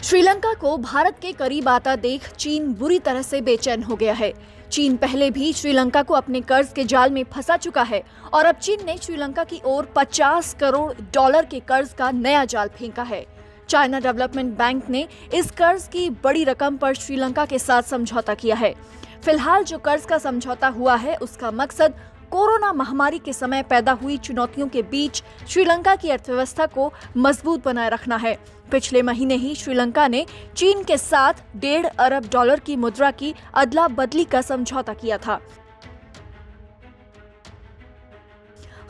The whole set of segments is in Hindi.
श्रीलंका को भारत के करीब आता देख चीन बुरी तरह से बेचैन हो गया है। चीन पहले भी श्रीलंका को अपने कर्ज के जाल में फंसा चुका है और अब चीन ने श्रीलंका की ओर 50 करोड़ डॉलर के कर्ज का नया जाल फेंका है। चाइना डेवलपमेंट बैंक ने इस कर्ज की बड़ी रकम पर श्रीलंका के साथ समझौता किया है। फिलहाल जो कर्ज का समझौता हुआ है उसका मकसद कोरोना महामारी के समय पैदा हुई चुनौतियों के बीच श्रीलंका की अर्थव्यवस्था को मजबूत बनाए रखना है। पिछले महीने ही श्रीलंका ने चीन के साथ 1.5 अरब डॉलर की मुद्रा की अदला बदली का समझौता किया था।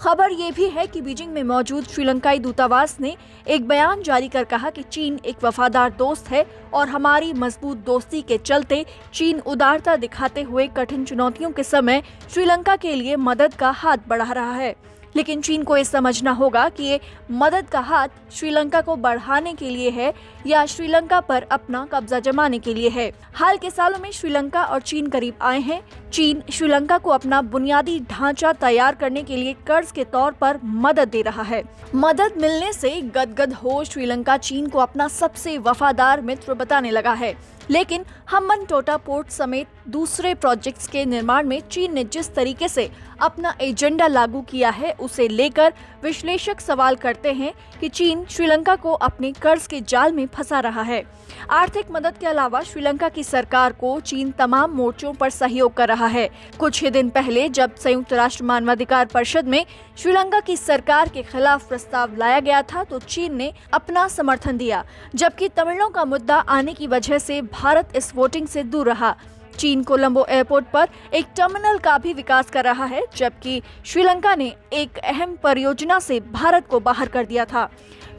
खबर ये भी है कि बीजिंग में मौजूद श्रीलंकाई दूतावास ने एक बयान जारी कर कहा कि चीन एक वफादार दोस्त है और हमारी मजबूत दोस्ती के चलते चीन उदारता दिखाते हुए कठिन चुनौतियों के समय श्रीलंका के लिए मदद का हाथ बढ़ा रहा है। लेकिन चीन को ये समझना होगा कि ये मदद का हाथ श्रीलंका को बढ़ाने के लिए है या श्रीलंका पर अपना कब्जा जमाने के लिए है। हाल के सालों में श्रीलंका और चीन करीब आए हैं। चीन श्रीलंका को अपना बुनियादी ढांचा तैयार करने के लिए कर्ज के तौर पर मदद दे रहा है। मदद मिलने से गदगद हो श्रीलंका चीन को अपना सबसे वफादार मित्र बताने लगा है। लेकिन हम्बनटोटा पोर्ट समेत दूसरे प्रोजेक्ट्स के निर्माण में चीन ने जिस तरीके से अपना एजेंडा लागू किया है उसे लेकर विश्लेषक सवाल करते हैं कि चीन श्रीलंका को अपने कर्ज के जाल में फंसा रहा है। आर्थिक मदद के अलावा श्रीलंका की सरकार को चीन तमाम मोर्चों पर सहयोग कर रहा है। कुछ ही दिन पहले जब संयुक्त राष्ट्र मानवाधिकार परिषद में श्रीलंका की सरकार के खिलाफ प्रस्ताव लाया गया था तो चीन ने अपना समर्थन दिया, जबकि तमिलों का मुद्दा आने की वजह से भारत इस वोटिंग से दूर रहा। चीन कोलंबो एयरपोर्ट पर एक टर्मिनल का भी विकास कर रहा है, जबकि श्रीलंका ने एक अहम परियोजना से भारत को बाहर कर दिया था।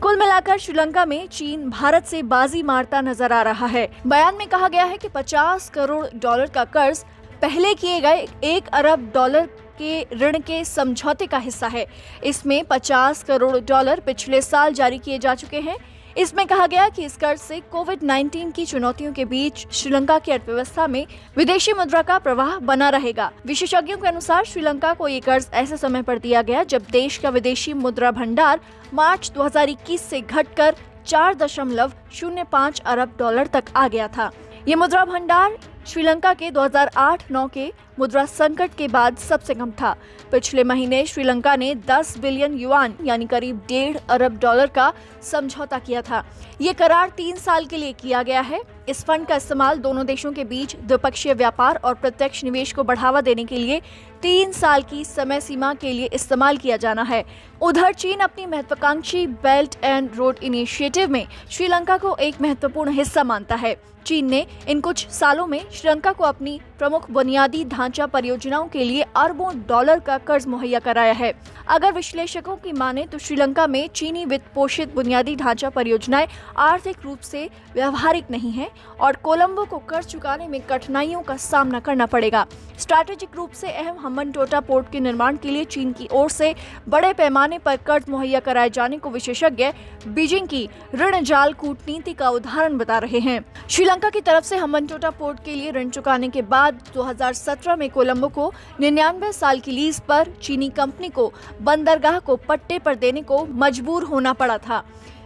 कुल मिलाकर श्रीलंका में चीन भारत से बाजी मारता नजर आ रहा है। बयान में कहा गया है कि 50 करोड़ डॉलर का कर्ज पहले किए गए 1 अरब डॉलर के ऋण के समझौते का हिस्सा है। इसमें 50 करोड़ डॉलर पिछले साल जारी किए जा चुके हैं। इसमें कहा गया कि इस कर्ज से कोविड-19 की चुनौतियों के बीच श्रीलंका की अर्थव्यवस्था में विदेशी मुद्रा का प्रवाह बना रहेगा। विशेषज्ञों के अनुसार श्रीलंका को ये कर्ज ऐसे समय पर दिया गया जब देश का विदेशी मुद्रा भंडार मार्च 2021 से घटकर 4.05 अरब डॉलर तक आ गया था। ये मुद्रा भंडार श्रीलंका के 2008-9 के मुद्रा संकट के बाद सबसे कम था। पिछले महीने श्रीलंका ने 10 बिलियन युआन यानी करीब 1.5 अरब डॉलर का समझौता किया था। ये करार 3 साल के लिए किया गया है। इस फंड का इस्तेमाल दोनों देशों के बीच द्विपक्षीय व्यापार और प्रत्यक्ष निवेश को बढ़ावा देने के लिए 3 साल की समय सीमा के लिए इस्तेमाल किया जाना है। उधर चीन अपनी महत्वाकांक्षी बेल्ट एंड रोड इनिशिएटिव में श्रीलंका को एक महत्वपूर्ण हिस्सा मानता है। चीन ने इन कुछ सालों में श्रीलंका को अपनी प्रमुख बुनियादी ढांचा परियोजनाओं के लिए अरबों डॉलर का कर्ज मुहैया कराया है। अगर विश्लेषकों की माने तो श्रीलंका में चीनी वित्त पोषित बुनियादी ढांचा परियोजनाएं आर्थिक रूप से व्यवहारिक नहीं है और कोलंबो को कर्ज चुकाने में कठिनाइयों का सामना करना पड़ेगा। स्ट्रैटेजिक रूप से अहम हम्बनटोटा पोर्ट के निर्माण के लिए चीन की ओर से बड़े पैमाने पर कर्ज मुहैया कराए जाने को विशेषज्ञ बीजिंग की ऋण जाल कूटनीति का उदाहरण बता रहे हैं। श्रीलंका की तरफ से हम्बनटोटा पोर्ट के लिए ऋण चुकाने के बाद 2017 में कोलंबो को 99 साल की लीज पर चीनी कंपनी को बंदरगाह को पट्टे पर देने को मजबूर होना पड़ा था।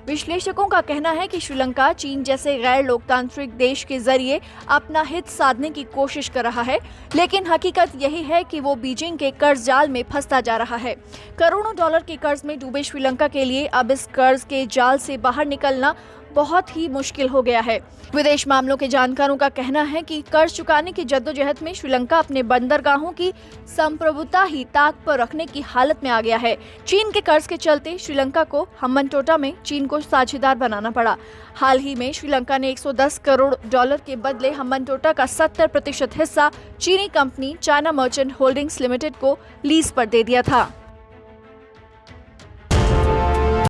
विश्लेषकों का कहना है कि श्रीलंका चीन जैसे गैर लोकतांत्रिक देश के जरिए अपना हित साधने की कोशिश कर रहा है, लेकिन हकीकत यही है कि वो बीजिंग के कर्ज जाल में फंसता जा रहा है। करोड़ों डॉलर के कर्ज में डूबे श्रीलंका के लिए अब इस कर्ज के जाल से बाहर निकलना बहुत ही मुश्किल हो गया है। विदेश मामलों के जानकारों का कहना है कि कर्ज चुकाने की जद्दोजहद में श्रीलंका अपने बंदरगाहों की संप्रभुता ही ताक पर रखने की हालत में आ गया है। चीन के कर्ज के चलते श्रीलंका को हम्बनटोटा में चीन को साझेदार बनाना पड़ा। हाल ही में श्रीलंका ने 110 करोड़ डॉलर के बदले हम्बनटोटा का 70% हिस्सा चीनी company China merchant holdings limited को लीज पर दे दिया था।